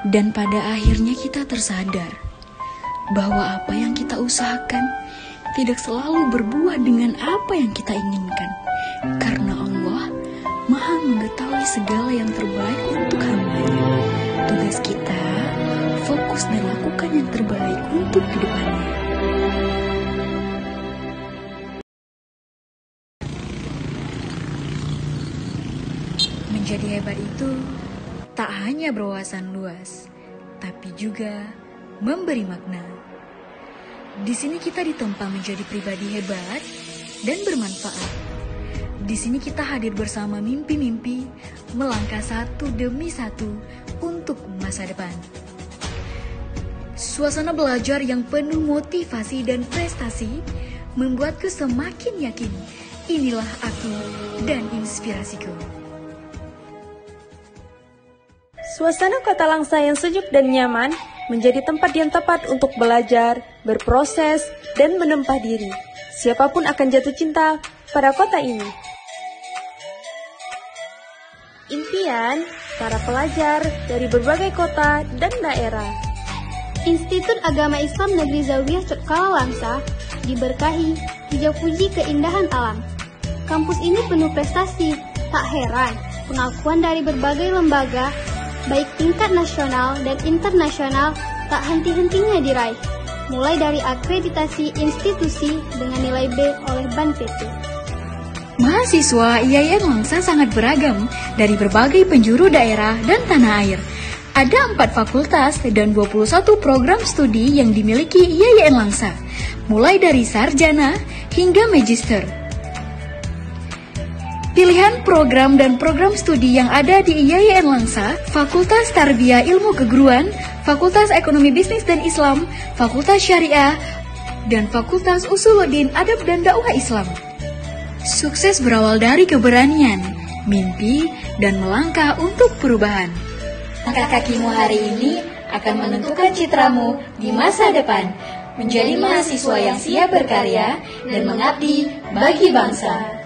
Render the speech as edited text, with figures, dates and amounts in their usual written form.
Dan pada akhirnya kita tersadar bahwa apa yang kita usahakan tidak selalu berbuah dengan apa yang kita inginkan. Karena Allah Maha mengetahui segala yang terbaik untuk hamba-Nya. Tugas kita fokus dan lakukan yang terbaik untuk kedepannya. Menjadi hebat itu tak hanya berwawasan luas, tapi juga memberi makna. Di sini kita ditempa menjadi pribadi hebat dan bermanfaat. Di sini kita hadir bersama mimpi-mimpi, melangkah satu demi satu untuk masa depan. Suasana belajar yang penuh motivasi dan prestasi membuatku semakin yakin, inilah aku dan inspirasiku. Suasana Kota Langsa yang sejuk dan nyaman menjadi tempat yang tepat untuk belajar, berproses, dan menempah diri. Siapapun akan jatuh cinta pada kota ini. Impian para pelajar dari berbagai kota dan daerah. Institut Agama Islam Negeri Zawiyah Kota Langsa diberkahi hijau puji keindahan alam. Kampus ini penuh prestasi, tak heran pengakuan dari berbagai lembaga baik tingkat nasional dan internasional tak henti-hentinya diraih, mulai dari akreditasi institusi dengan nilai B oleh BAN-PT. Mahasiswa IAIN Langsa sangat beragam dari berbagai penjuru daerah dan tanah air. Ada 4 fakultas dan 21 program studi yang dimiliki IAIN Langsa, mulai dari sarjana hingga magister. Pilihan program dan program studi yang ada di IAIN Langsa, Fakultas Tarbiyah Ilmu Keguruan, Fakultas Ekonomi Bisnis dan Islam, Fakultas Syariah, dan Fakultas Usuluddin Adab dan Dakwah Islam. Sukses berawal dari keberanian, mimpi, dan melangkah untuk perubahan. Langkah kakimu hari ini akan menentukan citramu di masa depan. Menjadi mahasiswa yang siap berkarya dan mengabdi bagi bangsa.